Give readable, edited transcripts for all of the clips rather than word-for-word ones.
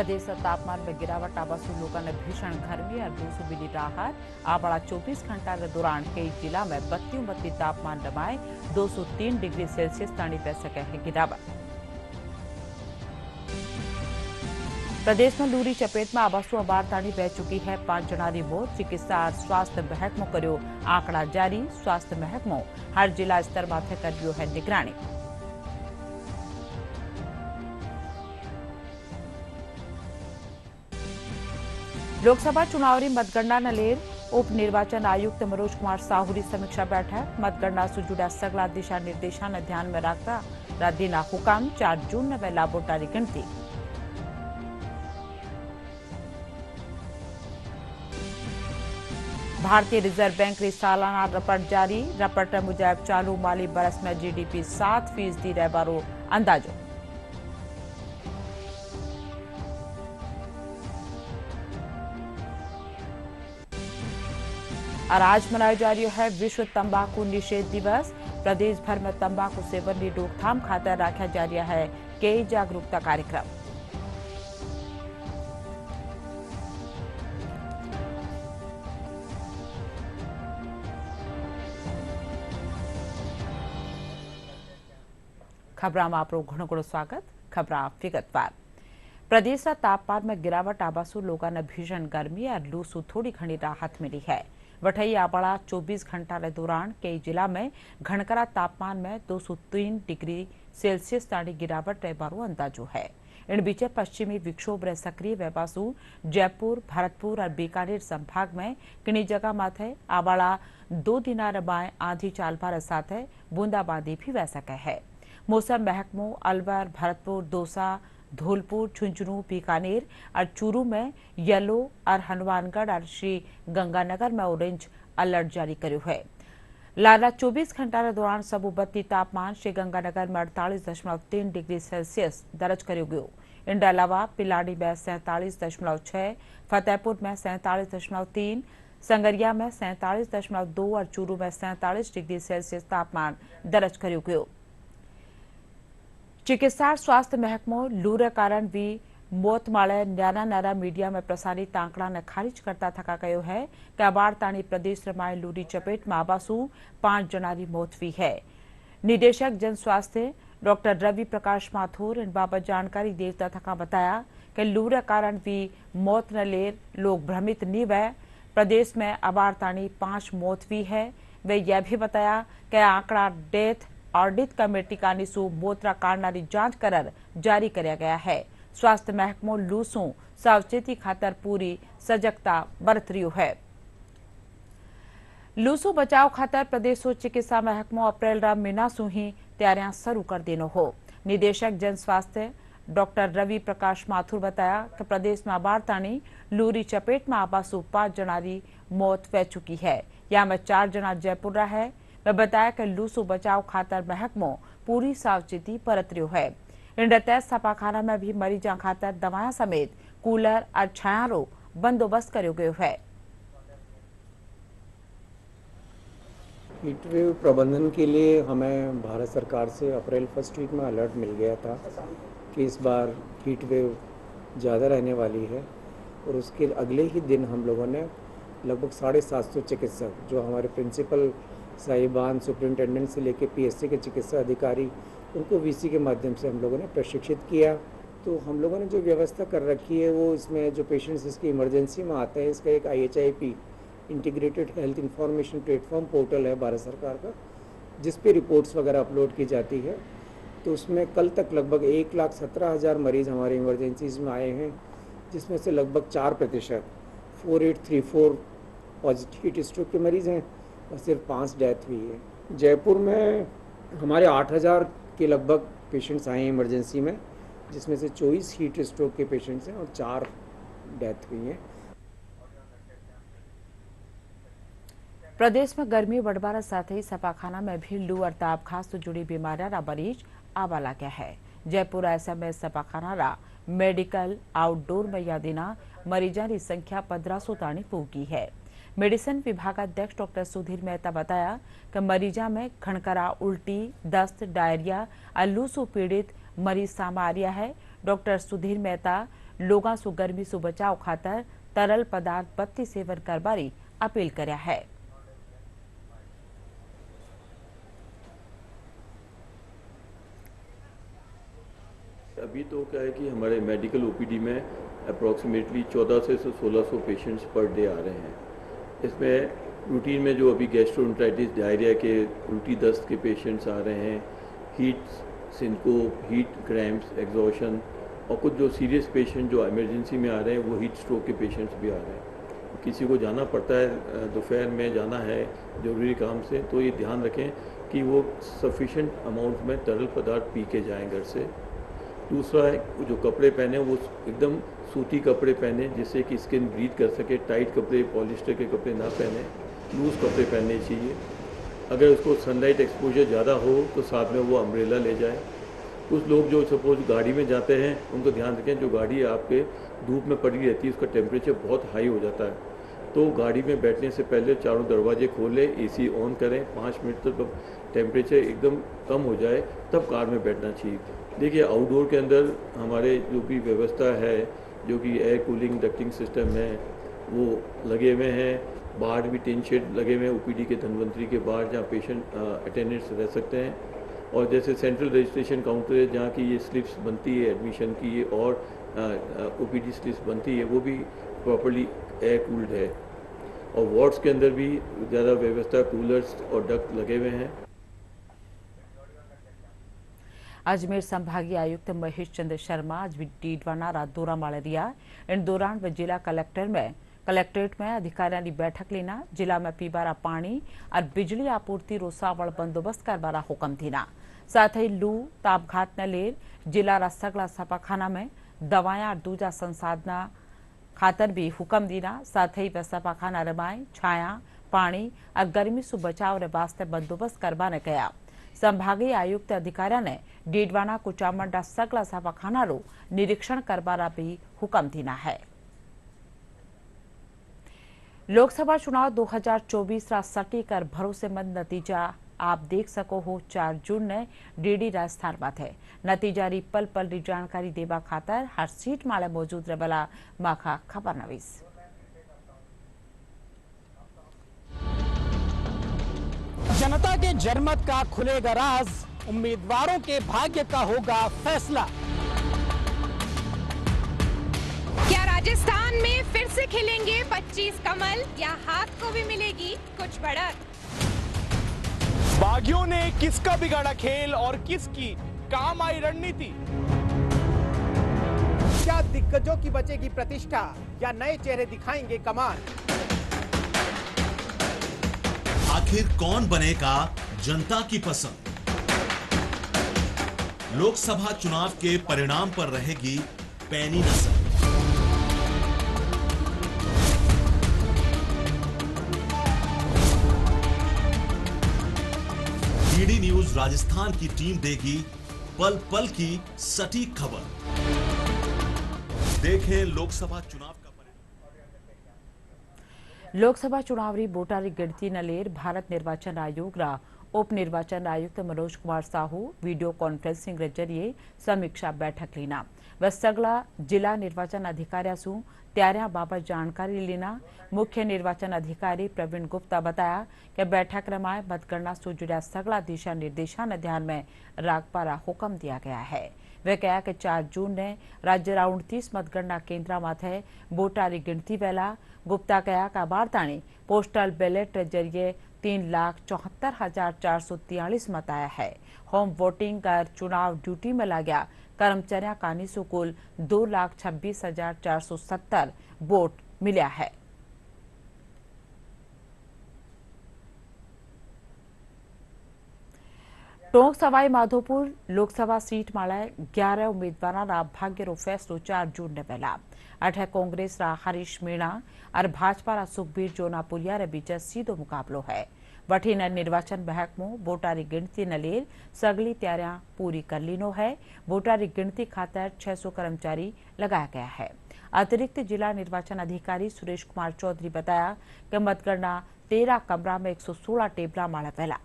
प्रदेश तापमान में गिरावट आवासु लोगों ने भीषण गर्मी और लू से मिली राहत। आबड़ा 24 घंटा के दौरान कई जिला में बत्ती तापमान नमाए 203 डिग्री सेल्सियस ताणी पै सके है गिरावट। प्रदेश में लूरी चपेट में आवासु अबार ताणी बह चुकी है 5 जनानी मौत। चिकित्सा और स्वास्थ्य महकमो करो आंकड़ा जारी। स्वास्थ्य महकमो हर जिला स्तर माथे कर्यो है निगरानी। लोकसभा चुनावी मतगणना न लेर उप निर्वाचन आयुक्त मनोज कुमार साहू की समीक्षा बैठक। मतगणना से जुड़ा सगला दिशा निर्देशा ने ध्यान में रखता राज्य हुकाम 4 जून ने लाबोटारी गिनती। भारतीय रिजर्व बैंक की सालाना रिपोर्ट जारी। रिपोर्ट मुजब चालू माली बरस में जीडीपी 7% रहबारो अंदाजो। और आज मनाया जा रही है विश्व तंबाकू निषेध दिवस। प्रदेश भर में तंबाकू सेवन की रोकथाम खातर रखा जा रहा है कई जागरूकता कार्यक्रम। खबरां में आपरो घणो घणो स्वागत। खबरां विगतवार। प्रदेश का तापमान में गिरावट आवासु लोगों ने भीषण गर्मी और लू से थोड़ी घनी राहत मिली है। वठई आबड़ा 24 घंटा के दौरान कई जिला में घनकरा तापमान में 203 डिग्री सेल्सियस ताणी गिरावट रहबारो अंदाजो है। इन बीचे पश्चिमी विक्षोभ रे सक्रिय वेपासु जयपुर, भरतपुर और बीकानेर संभाग में किनी जगह माथे आबड़ा 2 दिना रबाए आंधी चालभार साथ बूंदाबांदी भी वह सके है। मौसम महकमो अलवर, भरतपुर, दौसा, धौलपुर, झुंझुनू, बीकानेर और चूरू में येलो और हनुमानगढ़ और श्री गंगानगर में ऑरेंज अलर्ट जारी करो है। लारा 24 घंटा के दौरान सबूबत्ती तापमान श्री गंगानगर में 48.3 डिग्री सेल्सियस दर्ज करो गयो। इनके अलावा पिलानी में 47.6, फतेहपुर में 47.3, संगरिया में 47.2 और चूरू में 47 डिग्री सेल्सियस तापमान दर्ज करो गयो। चिकित्सा और स्वास्थ्य महकमो लू रे कारण भी मौत माळे नाना मीडिया में प्रसारित आंकड़ा ने खारिज करता थका कहो है कि अबार ताणी प्रदेश रमाए लूरी चपेट में आवासु 5 जनानी मौत हुई है। निदेशक जन स्वास्थ्य डॉक्टर रवि प्रकाश माथुर इन बाबत जानकारी देवता थका बताया कि लू रे कारण भी मौत न लेर लोग भ्रमित नहीं वह। प्रदेश में अबार ताणी 5 मौत हुई है। वे यह भी बताया कि आंकड़ा डेथ ऑडिट कमेटी का निसु मोत्रा कारणा जांच कर जारी किया गया है। स्वास्थ्य महकमो लूसू सावचेती खातर पूरी सजगता बरत रही है। लूसू बचाव खातर प्रदेश चिकित्सा महकमो अप्रैल रा महीना सु ही तैयारियां शुरू कर देनो हो। निदेशक जन स्वास्थ्य डॉक्टर रवि प्रकाश माथुर बताया कि प्रदेश में अबार ताणी लूरी चपेट में आवासु 5 जनारी मौत वह चुकी है। या में 4 जना जयपुर रहा है। वह बताया कि लू से बचाव खातर महकमो पूरी सावचेती बरत रही है। इन तहत छापाखाना में भी मरीजा खातर दवाएं समेत कूलर और छायारो बंदोबस्त करो गयो है। हीट वेव प्रबंधन के लिए हमें भारत सरकार से अप्रैल फर्स्ट वीक में अलर्ट मिल गया था कि इस बार हीट वेव ज़्यादा रहने वाली है। और उसके अगले ही दिन हम लोगों ने लगभग 750 चिकित्सक जो हमारे प्रिंसिपल साहिबान, सुपरिटेंडेंट से लेकर पीएससी के चिकित्सा अधिकारी, उनको वीसी के माध्यम से हम लोगों ने प्रशिक्षित किया। तो हम लोगों ने जो व्यवस्था कर रखी है वो इसमें जो पेशेंट्स इसकी इमरजेंसी में आते हैं, इसका एक IHIP integrated health information platform portal है भारत सरकार का, जिस पे रिपोर्ट्स वगैरह अपलोड की जाती है। तो उसमें कल तक लगभग 1,17,000 मरीज़ हमारे इमरजेंसीज में आए हैं, जिसमें से लगभग 4% 4834 पॉजिटिव हीट स्ट्रोक के मरीज़ हैं और सिर्फ 5 डेथ हुई है। जयपुर में हमारे 8,000 के लगभग पेशेंट्स आए हैं इमरजेंसी में, जिसमें से 24 हीट स्ट्रोक के पेशेंट्स हैं और 4 डेथ हुई हैं। प्रदेश में गर्मी बढ़वार साथ ही छापाखाना में भी लू और ताप खास से जुड़ी बीमारियां मरीज आवा लगे है। जयपुर SMS छापाखाना रा मेडिकल आउटडोर में यादिना मरीजा की संख्या 1500 ताणी पहुंची है। मेडिसिन विभागाध्यक्ष डॉक्टर सुधीर मेहता बताया कि मरीजा में खणकरा, उल्टी, दस्त, डायरिया और लू से पीड़ित मरीज सामने आ रहा है। डॉक्टर सुधीर मेहता लोगों से गर्मी से बचाव खातर तरल पदार्थ बत्ती सेवन करवारी अपील कर्या है। अभी तो क्या है कि हमारे मेडिकल ओपीडी में अप्रॉक्सीमेटली 1400 से 1600 पेशेंट्स पर डे आ रहे हैं। इसमें रूटीन में जो अभी गैस्ट्रोएंटेराइटिस, डायरिया के, उल्टी दस्त के पेशेंट्स आ रहे हैं, heat syncope, heat cramps, exhaustion, और कुछ जो सीरियस पेशेंट जो इमरजेंसी में आ रहे हैं वो हीट स्ट्रोक के पेशेंट्स भी आ रहे हैं। किसी को जाना पड़ता है, दोपहर में जाना है ज़रूरी काम से, तो ये ध्यान रखें कि वो सफिशेंट अमाउंट में तरल पदार्थ पी के जाएँ घर से। दूसरा है जो कपड़े पहने वो एकदम सूती कपड़े पहने जिससे कि स्किन ब्रीथ कर सके। टाइट कपड़े, पॉलिस्टर के कपड़े ना पहने, लूज़ कपड़े पहनने चाहिए। अगर उसको सनलाइट एक्सपोजर ज़्यादा हो तो साथ में वो अम्ब्रेला ले जाए। कुछ लोग जो सपोज गाड़ी में जाते हैं उनको ध्यान रखें, जो गाड़ी आपके धूप में पड़ी रहती है उसका टेम्परेचर बहुत हाई हो जाता है, तो गाड़ी में बैठने से पहले चारों दरवाजे खोलें, एसी ऑन करें, 5 मिनट तक टेम्परेचर एकदम कम हो जाए तब कार में बैठना चाहिए। देखिए, आउटडोर के अंदर हमारे जो भी व्यवस्था है, जो कि एयर कूलिंग डक्टिंग सिस्टम है वो लगे हुए हैं। बाहर भी टिन शेड लगे हुए हैं ओपीडी के, धनवंतरी के बाहर, जहाँ पेशेंट अटेंडेंट्स रह सकते हैं। और जैसे सेंट्रल रजिस्ट्रेशन काउंटर है जहाँ की ये स्लिप्स बनती है एडमिशन की, ये और ओपीडी स्लिप्स बनती है, वो भी प्रॉपर्ली एयर कूल्ड है। और वार्ड्स के अंदर भी ज़्यादा व्यवस्था, कूलर्स और डक्ट लगे हुए हैं। अजमेर संभागीय आयुक्त महेश चंद्र शर्मा आज डीडवाना रात दौरा मारे रिया। इन दौरान वे जिला कलेक्ट्रेट में अधिकारियों की बैठक लेना, जिला में पीबारा पानी और बिजली आपूर्ति रोसावल बंदोबस्त करवारा हुक्म थीना। साथ ही लू तापघात न लेर जिला सगला सपाखाना में दवाएं और दूजा संसाधना खातर भी हुक्म दीना। साथ ही वे सपाखाना रमाए छाया, पानी और गर्मी से बचाव रे वास्ते बंदोबस्त करवाने गया। संभागीय आयुक्त अधिकारियों ने डीडवाना कुचामंडा सगला सपाखाना रो निरीक्षण करवारा भी हुक्म दीना है। लोकसभा चुनाव 2024 रा सटीक और भरोसेमंद नतीजा आप देख सको हो 4 जून ने डीडी राजस्थान में थे। नतीजा री पल पल री जानकारी देवा खातर हर सीट माले मौजूद रहेला माखा खबर नवीस। जनता के जनमत का खुलेगा राज, उम्मीदवारों के भाग्य का होगा फैसला। क्या राजस्थान में फिर से खिलेंगे 25 कमल या हाथ को भी मिलेगी कुछ बढ़त? बागियों ने किसका बिगाड़ा खेल और किसकी काम आई रणनीति? क्या दिग्गजों की बचेगी प्रतिष्ठा या नए चेहरे दिखाएंगे कमाल? आखिर कौन बनेगा जनता की पसंद? लोकसभा चुनाव के परिणाम पर रहेगी पैनी नजर। डीडी न्यूज राजस्थान की टीम देगी पल पल की सटीक खबर। देखें लोकसभा चुनाव का लोकसभा चुनाव री बोटारी गिनती नलेर भारत निर्वाचन आयोग रा उप निर्वाचन आयुक्त मनोज कुमार साहू वीडियो कॉन्फ्रेंसिंग रे जरिए समीक्षा बैठक लेना। व सगला जिला निर्वाचन अधिकारियों सु त्यारिया बाबत जानकारी लेना। मुख्य निर्वाचन अधिकारी प्रवीण गुप्ता बताया कि बैठक रमाए मतगणना से जुड़ा सगला दिशा निर्देशा ने ध्यान में राखवारा हुक्म दिया गया है। वे कहा कि 4 जून ने राज्य 29 मतगणना केन्द्र माथे बोटारी गिनती वेला। गुप्ता कहा कि वार्ताणी पोस्टल बैलेट के जरिए 3,74,443 मत आया है। होम वोटिंग कर चुनाव ड्यूटी में लगा कर्मचारियों का निशु कुल 2,26,470 वोट मिला है। टोंक सवाई माधोपुर लोकसभा सीट माले 11 उम्मीदवारों रा भाग्य रो फैसलो 4 जून ने पहला। अठे कांग्रेस रा हरीश मीणा और भाजपा रा सुखबीर जोनापुरिया रे बीच सीधो मुकाबलो है। वठी न निर्वाचन महकमो बोटारी गिनती न लेर सगली तैयारियां पूरी कर लीनो है। बोटारी गिनती खातर 600 कर्मचारी लगाया गया है। अतिरिक्त जिला निर्वाचन अधिकारी सुरेश कुमार चौधरी बताया कि मतगणना 13 कमरा में 116 टेबला माला पहला।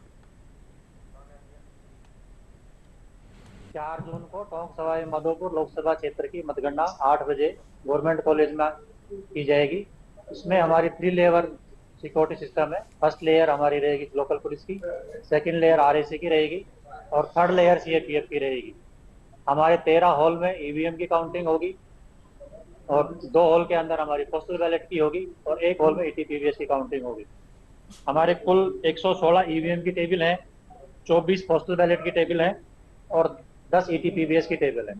4 जून को टोंक सवाई माधोपुर लोकसभा क्षेत्र की मतगणना 8 बजे गवर्नमेंट कॉलेज में की जाएगी। इसमें हमारी 3 लेयर सिक्योरिटी सिस्टम है। फर्स्ट लेयर हमारी रहेगी लोकल पुलिस की, सेकंड लेयर आरएसी की रहेगी और थर्ड लेयर सीएपीएफ की रहेगी। हमारे 13 हॉल में ईवीएम की काउंटिंग होगी और 2 हॉल के अंदर हमारी पोस्टल बैलेट की होगी और 1 हॉल में ईटीपीवीएस की काउंटिंग होगी। हमारे कुल 116 ईवीएम की टेबल हैं, 24 पोस्टल बैलेट की टेबल हैं और 10 ईटीपीवीएस की टेबल है।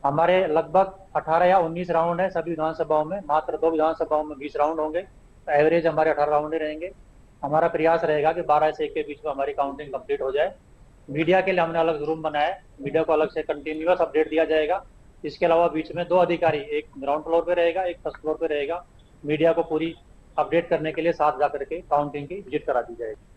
हमारे लगभग 18 या 19 राउंड है सभी विधानसभाओं में, मात्र 2 विधानसभाओं में 20 राउंड होंगे, तो एवरेज हमारे 18 राउंड ही रहेंगे। हमारा प्रयास रहेगा कि 12 से 1 के बीच में हमारी काउंटिंग कंप्लीट हो जाए। मीडिया के लिए हमने अलग रूम बनाया है, मीडिया को अलग से कंटिन्यूअस अपडेट दिया जाएगा। इसके अलावा बीच में 2 अधिकारी, एक ग्राउंड फ्लोर पे रहेगा, एक फर्स्ट फ्लोर पे रहेगा। मीडिया को पूरी अपडेट करने के लिए साथ जाकर के काउंटिंग की विजिट करा दी जाएगी।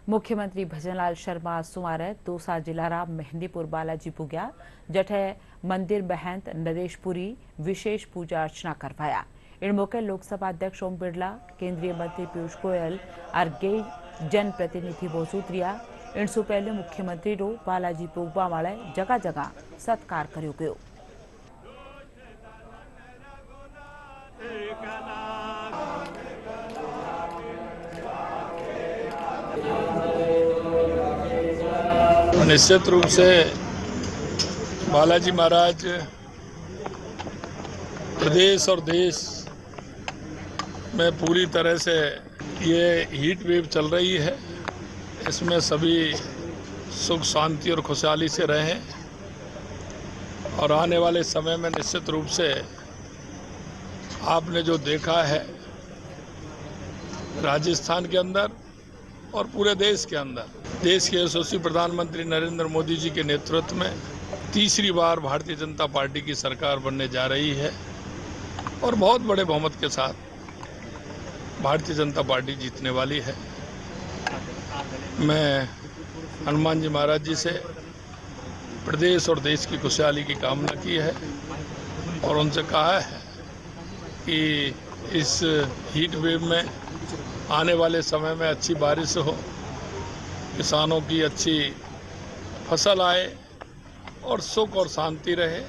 मुख्यमंत्री भजनलाल शर्मा सुमारे दौसा जिलाराम मेहंदीपुर बालाजी पुग्या जठे मंदिर महंत नरेशपुरी विशेष पूजा अर्चना करवाया। इन मौके लोकसभा अध्यक्ष ओम बिरला, केंद्रीय मंत्री पीयूष गोयल और कई जनप्रतिनिधि मौजूद रहा। इनसु पहले मुख्यमंत्री रो बालाजी पुगवा वाले जगह जगह सत्कार कर्यो गयो। निश्चित रूप से बालाजी महाराज प्रदेश और देश में पूरी तरह से ये हीट वेव चल रही है, इसमें सभी सुख शांति और खुशहाली से रहें और आने वाले समय में निश्चित रूप से आपने जो देखा है राजस्थान के अंदर और पूरे देश के अंदर, देश के यशस्वी प्रधानमंत्री नरेंद्र मोदी जी के नेतृत्व में तीसरी बार भारतीय जनता पार्टी की सरकार बनने जा रही है और बहुत बड़े बहुमत के साथ भारतीय जनता पार्टी जीतने वाली है। मैं हनुमान जी महाराज जी से प्रदेश और देश की खुशहाली की कामना की है और उनसे कहा है कि इस हीट वेव में आने वाले समय में अच्छी बारिश हो, किसानों की अच्छी फसल आए और सुख और शांति रहे।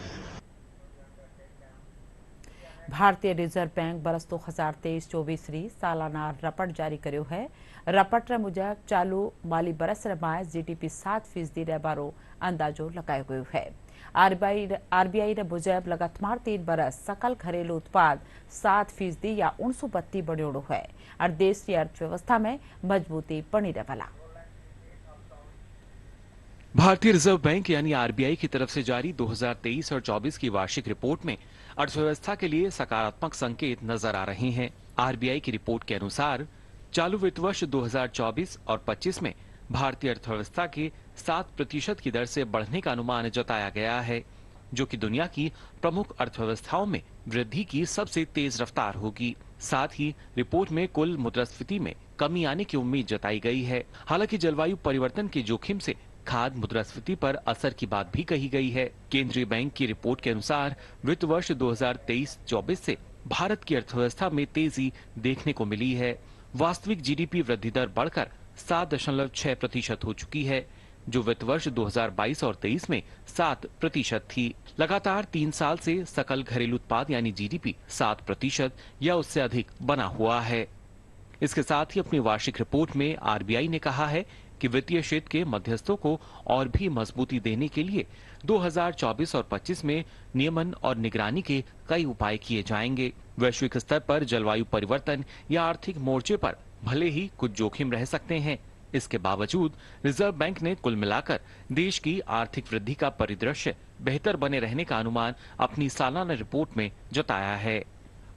भारतीय रिजर्व बैंक बरस 2023-24 री सालाना रपट जारी कर्यो है। रपट मुजब चालू माली बरस में जीडीपी 7% रहबारो अंदाजो लगायो गयो है। आरबीआई मुजब लगातार 3 बरस सकल घरेलू उत्पाद 7% या 132 बढ़ोड़ो है और देश की अर्थव्यवस्था में मजबूती बनी रहेला। भारतीय रिजर्व बैंक यानी आरबीआई की तरफ से जारी 2023 और 24 की वार्षिक रिपोर्ट में अर्थव्यवस्था के लिए सकारात्मक संकेत नजर आ रहे हैं। आरबीआई की रिपोर्ट के अनुसार चालू वित्त वर्ष 2024 और 25 में भारतीय अर्थव्यवस्था के 7% की दर से बढ़ने का अनुमान जताया गया है, जो कि दुनिया की प्रमुख अर्थव्यवस्थाओं में वृद्धि की सबसे तेज रफ्तार होगी। साथ ही रिपोर्ट में कुल मुद्रास्फीति में कमी आने की उम्मीद जताई गई है। हालांकि जलवायु परिवर्तन के जोखिम से खाद्य मुद्रास्फीति पर असर की बात भी कही गई है। केंद्रीय बैंक की रिपोर्ट के अनुसार वित्त वर्ष 2023-24 से भारत की अर्थव्यवस्था में तेजी देखने को मिली है। वास्तविक जीडीपी वृद्धि दर बढ़कर 7.6% हो चुकी है, जो वित्त वर्ष 2022 और 23 में 7% थी। लगातार 3 साल से सकल घरेलू उत्पाद यानी जीडीपी 7% या उससे अधिक बना हुआ है। इसके साथ ही अपनी वार्षिक रिपोर्ट में आरबीआई ने कहा है कि वित्तीय क्षेत्र के मध्यस्थों को और भी मजबूती देने के लिए 2024 और 25 में नियमन और निगरानी के कई उपाय किए जाएंगे। वैश्विक स्तर पर जलवायु परिवर्तन या आर्थिक मोर्चे पर भले ही कुछ जोखिम रह सकते हैं, इसके बावजूद रिजर्व बैंक ने कुल मिलाकर देश की आर्थिक वृद्धि का परिदृश्य बेहतर बने रहने का अनुमान अपनी सालाना रिपोर्ट में जताया है।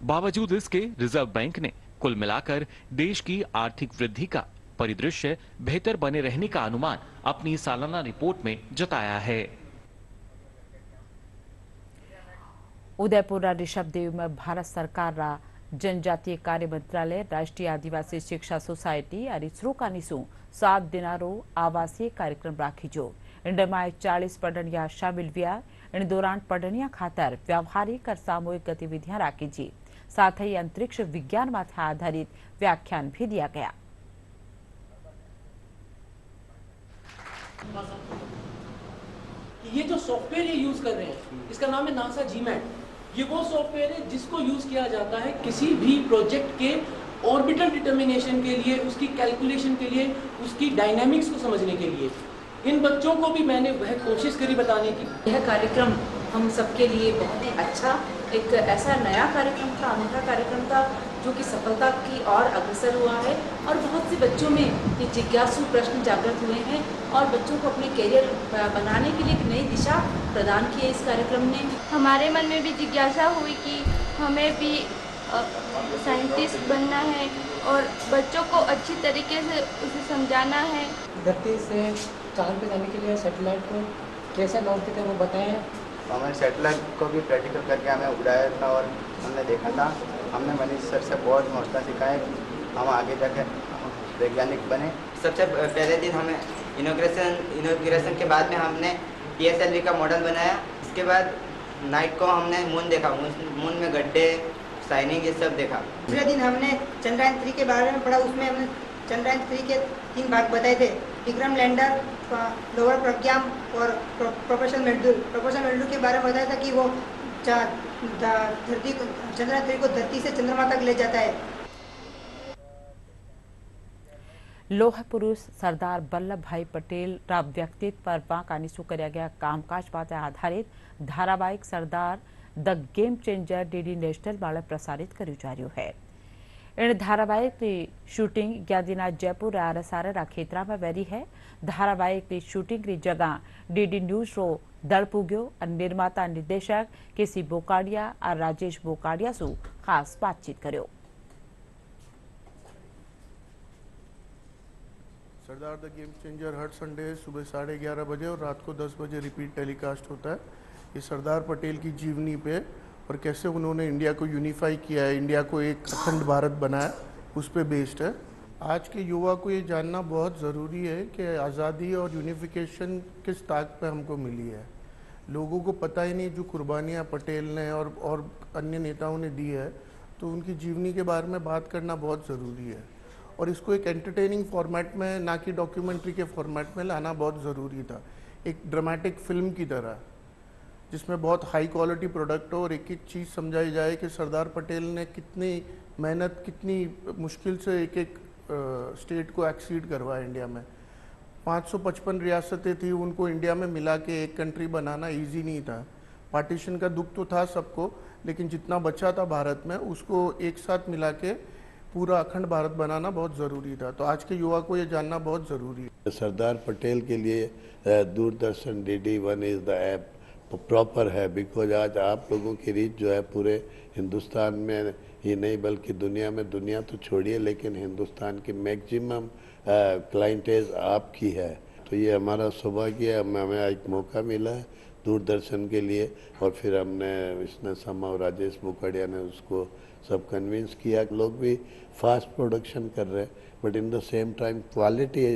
बावजूद इसके रिजर्व बैंक ने कुल मिलाकर देश की आर्थिक वृद्धि का परिदृश्य बेहतर बने रहने का अनुमान अपनी सालाना रिपोर्ट में जताया है। उदयपुर ऋषभदेव में भारत सरकार रा जनजातीय कार्य मंत्रालय, राष्ट्रीय आदिवासी शिक्षा सोसाइटी और इसरो का निसु 7 दिनारो आवासीय कार्यक्रम राखी जो इनमें 40 पढ़निया शामिल हुआ। इन दौरान पढ़निया खातर व्यावहारिक और सामूहिक गतिविधियां राखी जी, साथ ही अंतरिक्ष विज्ञान माथे आधारित व्याख्यान भी दिया गया। ये जो सॉफ्टवेयर ये यूज कर रहे हैं, इसका नाम है नासा जीमैट। ये वो सॉफ्टवेयर है जिसको यूज किया जाता है किसी भी प्रोजेक्ट के ऑर्बिटल डिटर्मिनेशन के लिए, उसकी कैलकुलेशन के लिए, उसकी डायनामिक्स को समझने के लिए। इन बच्चों को भी मैंने वह कोशिश करी बताने की। यह कार्यक्रम हम सबके लिए बहुत ही अच्छा, एक ऐसा नया कार्यक्रम था, अनूठा कार्यक्रम था जो कि सफलता की ओर अग्रसर हुआ है और बहुत से बच्चों में ये जिज्ञासु प्रश्न जागृत हुए हैं और बच्चों को अपने करियर बनाने के लिए एक नई दिशा प्रदान की है इस कार्यक्रम ने। हमारे मन में भी जिज्ञासा हुई कि हमें भी साइंटिस्ट बनना है और बच्चों को अच्छी तरीके से उसे समझाना है। धरती से चांद पे जाने के लिए सैटेलाइट को कैसे लॉन्च करते हैं वो बताएं। हमारे सैटेलाइट को भी प्रैक्टिकल करके हमें उड़ाया था और हमने देखा था। हमने मनीष सर से बहुत हौसला सिखाया कि हम आगे जाकर वैज्ञानिक बने। सबसे पहले दिन हमें इनॉग्रेशन के बाद में हमने PSLV का मॉडल बनाया। इसके बाद नाइट को हमने मून देखा, मून में गड्ढे, शाइनिंग, ये सब देखा। दूसरे दिन हमने चंद्रयान 3 के बारे में पढ़ा। उसमें हमने चंद्रयान 3 के 3 भाग बताए थे, विक्रम लैंडर, लोअर प्रज्ञान और प्रोपेशन मॉड्यूल के बारे में बताया था कि वो धरती को, चंद्रयान 3 को धरती से चंद्रमा तक ले जाता है। लोह पुरुष सरदार वल्लभ भाई पटेल रा व्यक्तित्व पर बांकानी सु कर्या गया कामकाज पर आधारित धारावाहिक Sardar the game changer DD national वाले प्रसारित कर्यु जा रह्यो है। इन धारावाहिक की शूटिंग ग्यादिना जयपुर आरसारा खेतरा में वेरी है। धारावाहिक की शूटिंग की जगह DD न्यूज रो दल पुग्यो और निर्माता निर्देशक KC बोकाडिया और राजेश बोकाडिया सु खास बातचीत कर्यो। सरदार द गेम चेंजर हर संडे सुबह 11:30 बजे और रात को 10 बजे रिपीट टेलीकास्ट होता है। ये सरदार पटेल की जीवनी पे और कैसे उन्होंने इंडिया को यूनिफाई किया है, इंडिया को एक अखंड भारत बनाया, उस पे बेस्ड है। आज के युवा को ये जानना बहुत ज़रूरी है कि आज़ादी और यूनिफिकेशन किस ताक पे हमको मिली है। लोगों को पता ही नहीं जो कुर्बानियाँ पटेल ने और अन्य नेताओं ने दी है, तो उनकी जीवनी के बारे में बात करना बहुत ज़रूरी है और इसको एक एंटरटेनिंग फॉर्मेट में, ना कि डॉक्यूमेंट्री के फॉर्मेट में लाना बहुत ज़रूरी था, एक ड्रामेटिक फिल्म की तरह जिसमें बहुत हाई क्वालिटी प्रोडक्ट हो और एक एक चीज़ समझाई जाए कि सरदार पटेल ने कितनी मेहनत, कितनी मुश्किल से एक स्टेट को एक्सीड करवाया। इंडिया में 555 रियासतें थी, उनको इंडिया में मिला के एक कंट्री बनाना इजी नहीं था। पार्टीशन का दुख तो था सबको, लेकिन जितना बचा था भारत में उसको एक साथ मिला के पूरा अखंड भारत बनाना बहुत ज़रूरी था। तो आज के युवा को ये जानना बहुत ज़रूरी है। सरदार पटेल के लिए Doordarshan DD1 is the app proper है, बिकॉज आज आप लोगों की रीच जो है पूरे हिंदुस्तान में ही नहीं बल्कि दुनिया में, दुनिया तो छोड़िए लेकिन हिंदुस्तान की मैक्सिमम क्लाइंटेज आपकी है। तो ये हमारा सौभाग्य है, हमें एक मौका मिला है दूरदर्शन के लिए और फिर हमने इसने समा और राजेश बोकाडिया ने उसको सब कन्विंस किया। लोग भी फास्ट प्रोडक्शन कर रहे हैं but in the same time quality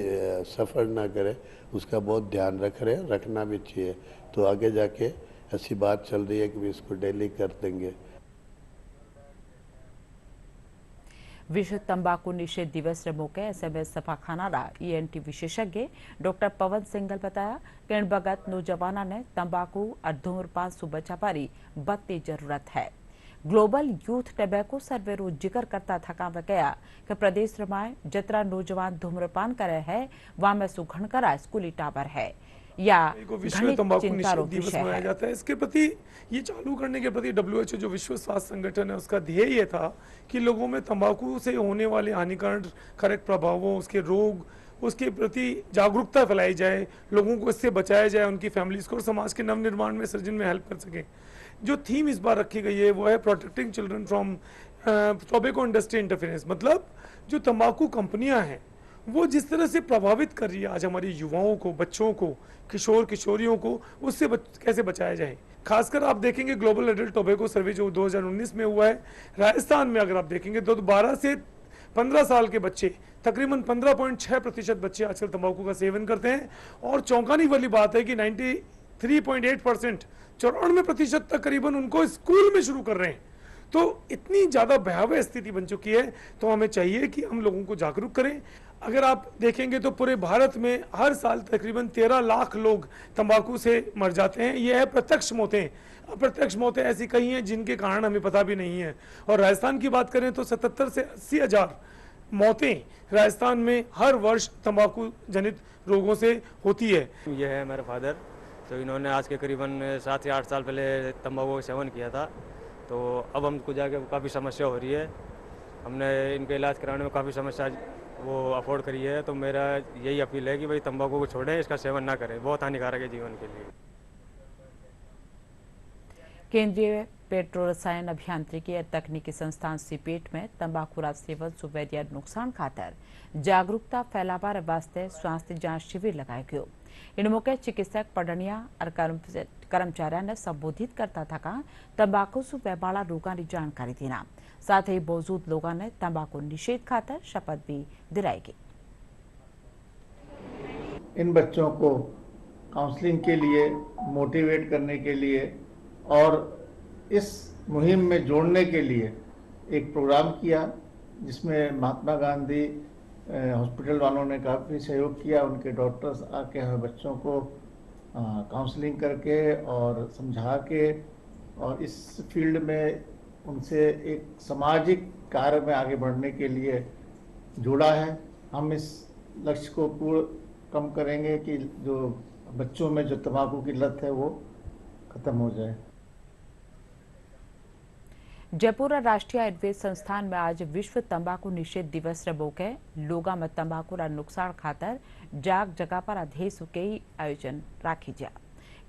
suffer ना करे उसका बहुत ध्यान रख रहे हैं, रखना भी चाहिए। तो आगे जाके ऐसी बात चल रही है कि इसको डेली कर देंगे। विश्व तंबाकू निषेध दिवस रे मौके SMS सफाखाना ENT विशेषज्ञ डॉक्टर पवन सिंघल बताया कि इन बगत नौजवाना ने तंबाकू और धूम्रपान से बचा पारी बत्ती जरूरत है। ग्लोबल यूथ टैबेको सर्वे रो जिक्र करता थका वे कहा कि प्रदेश में जतरा नौजवान धूम्रपान करे है वहां में सुघन करा स्कूली टावर है या विश्व तंबाकू निषेध दिवस मनाया जाता है। इसके प्रति ये चालू करने के प्रति WHO जो विश्व स्वास्थ्य संगठन है उसका ध्येय ये था कि लोगों में तंबाकू से होने वाले हानिकारक प्रभावों, उसके रोग, उसके प्रति जागरूकता फैलाई जाए, लोगों को इससे बचाया जाए, उनकी फैमिलीज को और समाज के नवनिर्माण में सृजन में हेल्प कर सके। जो थीम इस बार रखी गई है वो है protecting children from tobacco industry interference. मतलब जो तंबाकू कंपनियां हैं वो जिस तरह से प्रभावित कर रही है आज हमारी युवाओं को, बच्चों को, किशोर किशोरियों को, उससे कैसे बचाया जाए। खासकर आप देखेंगे ग्लोबल एडल्ट टोबैको सर्वे जो 2019 में हुआ है राजस्थान में, अगर आप देखेंगे तो 12 से 15 साल के बच्चे, तकरीबन 15.6% बच्चे आजकल तंबाकू का सेवन करते हैं। और चौंकाने वाली बात है कि 93.8%, 94% तक करीबन उनको स्कूल में शुरू कर रहे हैं। तो इतनी ज़्यादा भयावह स्थिति बन चुकी है, तो हमें चाहिए कि हम लोगों को जागरूक करें। अगर आप देखेंगे तो पूरे भारत में हर साल तकरीबन 13 लाख लोग तंबाकू से मर जाते हैं। ये है प्रत्यक्ष मौतें। अप्रत्यक्ष मौतें ऐसी कई हैं जिनके कारण हमें पता भी नहीं है। और राजस्थान की बात करें तो 77 से 80 हज़ार मौतें राजस्थान में हर वर्ष तंबाकू जनित रोगों से होती है। ये है मेरे फादर, तो इन्होंने आज के करीबन 7 से 8 साल पहले तंबाकू का सेवन किया था, तो अब हमको जाके काफ़ी समस्या हो रही है। हमने इनके इलाज कराने में काफ़ी समस्या वो अफोर्ड करी है। तो मेरा यही अपील है कि भाई तंबाकू को छोड़ें, इसका सेवन ना करें, बहुत हानिकारक है जीवन के लिए। केंद्रीय पेट्रो रसायन अभियांत्रिकी और तकनीकी संस्थान सीपेट में तंबाकूरा सेवन सुवैध नुकसान खातर जागरूकता फैलावार वास्ते स्वास्थ्य जांच शिविर लगाया गयो। इन मौके चिकित्सक पढ़निया और कर्मचारियों ने संबोधित करता था तंबाकू से वैबाला रोगों की जानकारी देना, साथ ही मौजूद लोगों ने तंबाकू निषेध खातर शपथ भी दिलाएगी। इन बच्चों को काउंसलिंग के लिए मोटिवेट करने के लिए और इस मुहिम में जोड़ने के लिए एक प्रोग्राम किया, जिसमें महात्मा गांधी हॉस्पिटल वालों ने काफ़ी सहयोग किया। उनके डॉक्टर्स आके हमें बच्चों को काउंसलिंग करके और समझा के और इस फील्ड में उनसे एक सामाजिक कार्य में आगे बढ़ने के लिए जुड़ा है। हम इस लक्ष्य को पूर्ण कम करेंगे कि जो बच्चों में जो तंबाकू की लत है वो खत्म हो जाए। जयपुर राष्ट्रीय आयुर्वेद संस्थान में आज विश्व तंबाकू निषेध दिवस रे मौके लोगा में तंबाकू रा नुकसान खातर जाग जगह पर आदेश कई आयोजन राखी जा।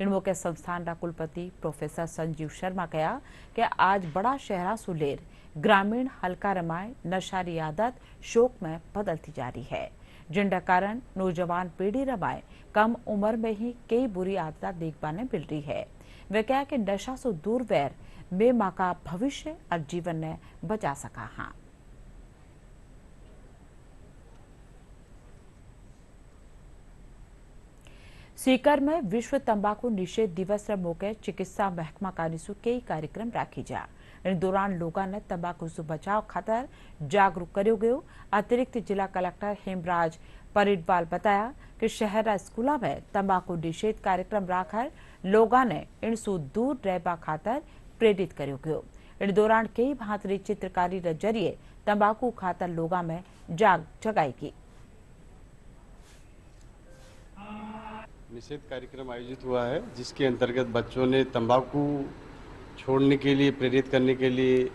इन मौके संस्थान रा कुलपति प्रोफेसर संजीव शर्मा कहा कि आज बड़ा शहरा सुलेर ग्रामीण हल्का रमाय नशारी आदत शोक में बदलती जा रही है, जिनका कारण नौजवान पीढ़ी रमाय कम उम्र में ही कई बुरी आदत देखने मिल रही है। वे कहा कि नशा से दूर वैर में माँ का भविष्य और जीवन ने बचा सका। हाँ, सीकर में विश्व तंबाकू निषेध दिवस रे मौके चिकित्सा महकमा कानिसु कई कार्यक्रम राखी जा। इन दौरान लोगों ने तंबाकू से बचाव खातर जागरूक करो गयो। अतिरिक्त जिला कलेक्टर हेमराज परिडवाल बताया कि शहर स्कूलों में तंबाकू निषेध कार्यक्रम राखकर लोगों ने इनसु दूर रहबा खातर प्रेरित करो गयो। इन दौरान कई भांतरी चित्रकारी रे जरिए तंबाकू खातर लोगों में जाग जगाएगी। निषेध कार्यक्रम आयोजित हुआ है, जिसके अंतर्गत बच्चों ने तंबाकू छोड़ने के लिए प्रेरित करने के लिए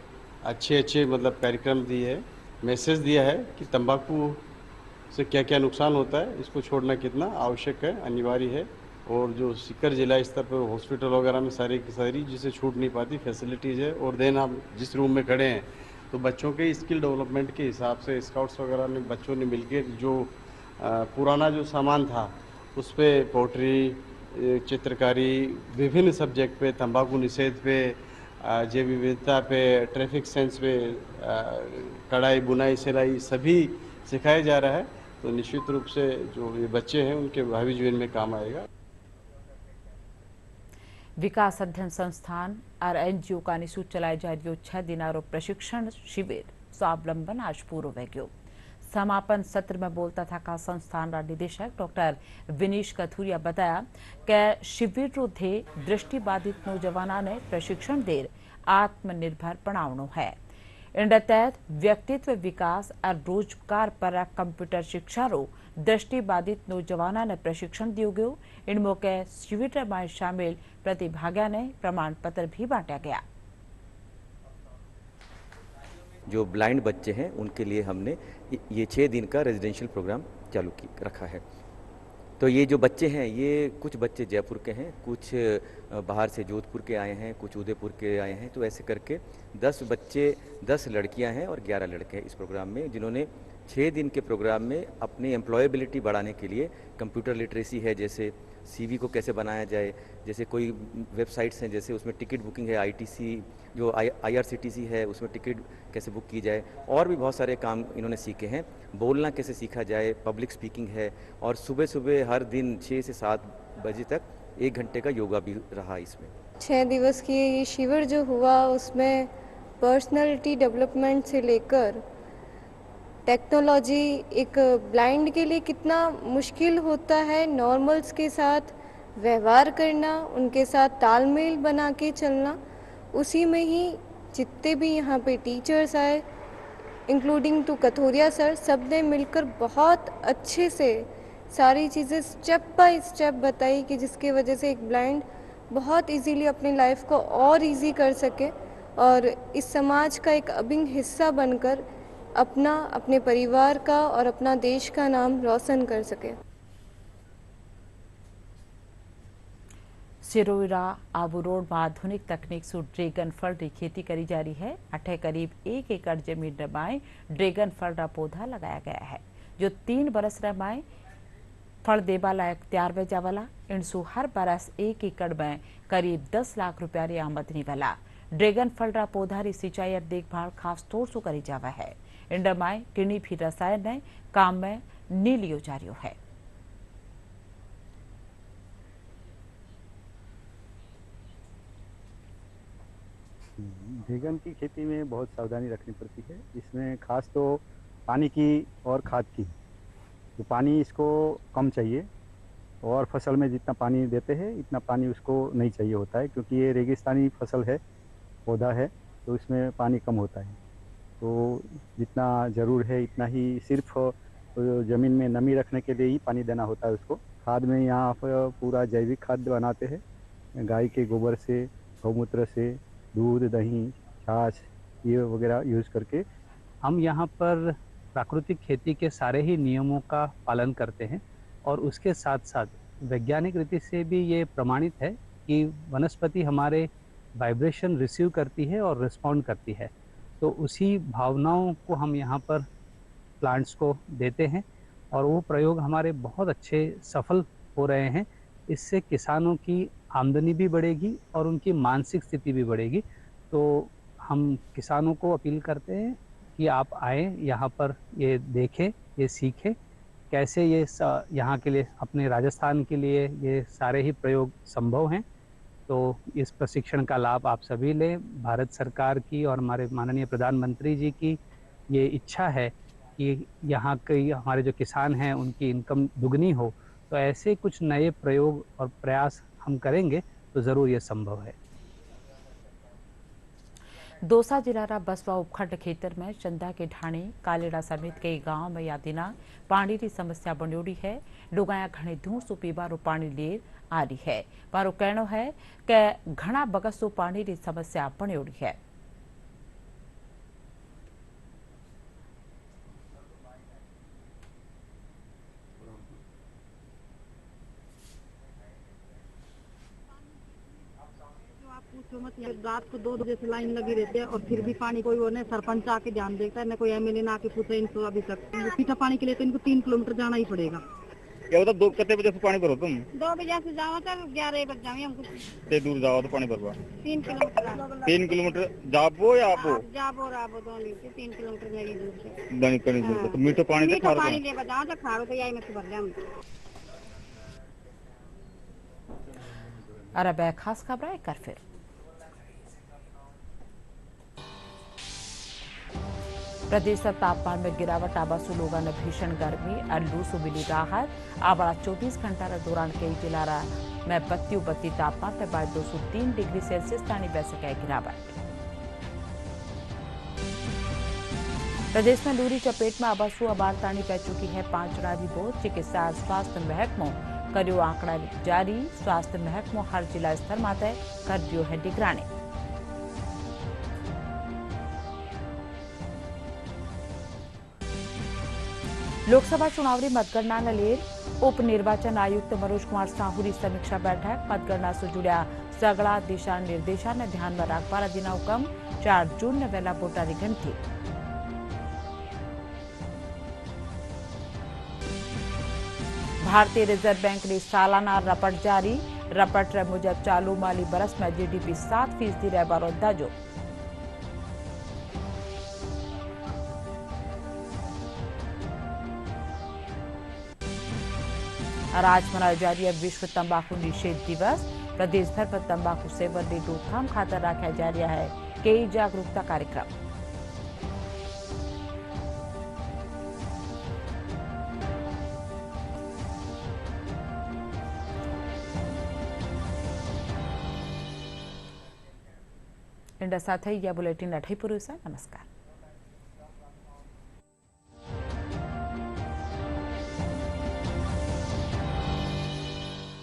अच्छे मतलब कार्यक्रम दिए है, मैसेज दिया है कि तंबाकू से क्या क्या नुकसान होता है, इसको छोड़ना कितना आवश्यक है, अनिवार्य है। और जो सीकर जिला स्तर पर हॉस्पिटल वगैरह में सारी की सारी जिसे छूट नहीं पाती फैसिलिटीज़ है। और देन हम जिस रूम में खड़े हैं तो बच्चों के स्किल डेवलपमेंट के हिसाब से स्काउट्स वगैरह ने बच्चों ने मिलकर जो पुराना जो सामान था उस पर पोट्री, चित्रकारी, विभिन्न सब्जेक्ट पे, तंबाकू निषेध पे, जैव विविधता पे, ट्रैफिक सेंस पे, कढ़ाई, बुनाई, सिलाई सभी सिखाया जा रहा है। तो निश्चित रूप से जो ये बच्चे हैं उनके भावी जीवन में काम आएगा। विकास अध्ययन संस्थान और एनजीओ का निःशुल्क चलाए जा रही 6 दिनारो प्रशिक्षण शिविर स्वावलंबन आज पूरा हो गयो। समापन सत्र में बोलता था का संस्थान का निदेशक डॉक्टर विनीश कथुरिया बताया कि शिविर रो ध्येय दृष्टिबाधित नौजवानों ने प्रशिक्षण देर आत्मनिर्भर बनावनो है। इन तहत व्यक्तित्व विकास और रोजगार पर कंप्यूटर शिक्षा रो दृष्टिबाधित नौजवानों ने प्रशिक्षण दियो गयो। इन मौके शिविर में शामिल प्रतिभागियों ने प्रमाण पत्र भी बांटा गया। जो ब्लाइंड बच्चे हैं उनके लिए हमने ये 6 दिन का रेजिडेंशियल प्रोग्राम चालू रखा है। तो ये जो बच्चे हैं, ये कुछ बच्चे जयपुर के हैं, कुछ बाहर से जोधपुर के आए हैं, कुछ उदयपुर के आए हैं। तो ऐसे करके 10 बच्चे, 10 लड़कियां हैं और 11 लड़के हैं इस प्रोग्राम में, जिन्होंने 6 दिन के प्रोग्राम में अपनी एम्प्लॉयबिलिटी बढ़ाने के लिए कंप्यूटर लिटरेसी है, जैसे सीवी को कैसे बनाया जाए, जैसे कोई वेबसाइट्स हैं जैसे उसमें टिकट बुकिंग है, आईटीसी जो आईआरसीटीसी है उसमें टिकट कैसे बुक की जाए, और भी बहुत सारे काम इन्होंने सीखे हैं। बोलना कैसे सीखा जाए, पब्लिक स्पीकिंग है, और सुबह सुबह हर दिन 6 से 7 बजे तक 1 घंटे का योगा भी रहा इसमें। 6 दिवस की ये शिविर जो हुआ उसमें पर्सनालिटी डेवलपमेंट से लेकर टेक्नोलॉजी एक ब्लाइंड के लिए कितना मुश्किल होता है नॉर्मल्स के साथ व्यवहार करना, उनके साथ तालमेल बना के चलना, उसी में ही जितने भी यहाँ पे टीचर्स आए इंक्लूडिंग टू कथोरिया सर, सब ने मिलकर बहुत अच्छे से सारी चीज़ें स्टेप बाय स्टेप बताई कि जिसकी वजह से एक ब्लाइंड बहुत इजीली अपनी लाइफ को और इजी कर सके और इस समाज का एक अभिन्न हिस्सा बनकर अपना, अपने परिवार का और अपना देश का नाम रोशन कर सके। सिरोइरा आबू रोड में आधुनिक तकनीक से ड्रैगन फल की खेती करी जा रही है। अठे करीब 1 एकड़ जमीन रमाए ड्रैगन फल का पौधा लगाया गया है, जो 3 बरस रमाए फल देवा लायक तैयार हो जावाला। इनसु हर बरस 1 एकड़ में करीब 10 लाख रुपया री आमदनी वाला ड्रैगन फल रा पौधा री सिंचाई और देखभाल खास तौर से करी जावा है। इंडमाए किन्नी भी रसायन ने काम में नी लियो जा रही है। ड्रैगन की खेती में बहुत सावधानी रखनी पड़ती है। इसमें खास तो पानी की और खाद की। तो पानी इसको कम चाहिए और फसल में जितना पानी देते हैं इतना पानी उसको नहीं चाहिए होता है, क्योंकि ये रेगिस्तानी फसल है, पौधा है, तो इसमें पानी कम होता है। तो जितना ज़रूर है इतना ही सिर्फ ज़मीन में नमी रखने के लिए ही पानी देना होता है उसको। खाद में यहाँ पर पूरा जैविक खाद बनाते हैं, गाय के गोबर से, गौमूत्र से, दूध, दही, छाछ ये वगैरह यूज़ करके हम यहाँ पर प्राकृतिक खेती के सारे ही नियमों का पालन करते हैं और उसके साथ साथ वैज्ञानिक रीति से भी ये प्रमाणित है कि वनस्पति हमारे वाइब्रेशन रिसीव करती है और रिस्पॉन्ड करती है। तो उसी भावनाओं को हम यहाँ पर प्लांट्स को देते हैं और वो प्रयोग हमारे बहुत अच्छे सफल हो रहे हैं। इससे किसानों की आमदनी भी बढ़ेगी और उनकी मानसिक स्थिति भी बढ़ेगी। तो हम किसानों को अपील करते हैं कि आप आएँ यहाँ पर, ये देखें, ये सीखें कैसे ये यहाँ के लिए, अपने राजस्थान के लिए ये सारे ही प्रयोग संभव हैं। तो इस प्रशिक्षण का लाभ आप सभी लें। भारत सरकार की और हमारे माननीय प्रधानमंत्री जी की ये इच्छा है कि यहाँ के हमारे जो किसान हैं उनकी इनकम दुगनी हो। तो ऐसे कुछ नए प्रयोग और प्रयास हम करेंगे तो ज़रूर ये संभव है। दौसा जिला बसवा उपखंड खेतर में चंदा के ढाणे कालेड़ा समेत कई गांव में या दिना पानी की समस्या बणियोड़ी है। लोग घणे दूर से पीवारो पानी ले आ रही है। मारो कहना है कि घना बगसो पानी की समस्या बणियोड़ी है। रात को 2 बजे से लाइन लगी रहती है और फिर भी पानी कोई वो नहीं, सरपंच आके ध्यान देता है, न कोई एमएलए ना आके पूछे इनको। अभी तक मीठा पानी के लिए तो इनको 3 किलोमीटर जाना ही पड़ेगा। क्या होता 2 कितने बजे से पानी भरो तुम? 2 बजे से जाओ तो 11 बज जाए हमको। ते दूर जाओ तो पानी भरवा 3 किलोमीटर। 3 किलोमीटर जाबो या आपो? जाबो राबो दोनों 3 किलोमीटर मेरी दूर से। दानी कनी दूर तो मीठा पानी तो खारो। पानी ले बजाओ तो खारो तो यही में भर ले हम। अरब खास खबर है कर फिर। प्रदेश का तापमान में गिरावट आबासु लोगों ने भीषण गर्मी और लू से मिली राहत। आवारा 24 घंटा के दौरान कई जिला में बत्ती तापमान में बाद 203 डिग्री सेल्सियस तानी बह सके गिरावट। प्रदेश में लूरी चपेट में आबासु अबार तानी पह चुकी है। 5 री बोर्ड चिकित्सा और स्वास्थ्य महकमों करियो आंकड़ा जारी। स्वास्थ्य महकमों हर जिला स्तर माते कर दियो है निगरानी। लोकसभा चुनाव की मतगणना ने लेर उप निर्वाचन आयुक्त मनोज कुमार साहू की समीक्षा बैठक। मतगणना से जुड़ा सगड़ा दिशा निर्देशा ने ध्यान में रखवा दिन हुकम। 4 जून ने वेला वोटारी गिनती। भारतीय रिजर्व बैंक की सालाना रपट जारी। रपट मुजब चालू माली बरस में जीडीपी 7% रहबारो अंदाजो। आज मनाया जा रही है विश्व तंबाकू निषेध दिवस। प्रदेश भर पर तंबाकू सेवन की रोकथाम खातर रखा जा रहा है कई जागरूकता कार्यक्रम। इंडा साथ या बुलेटिन अठई पूर्व नमस्कार।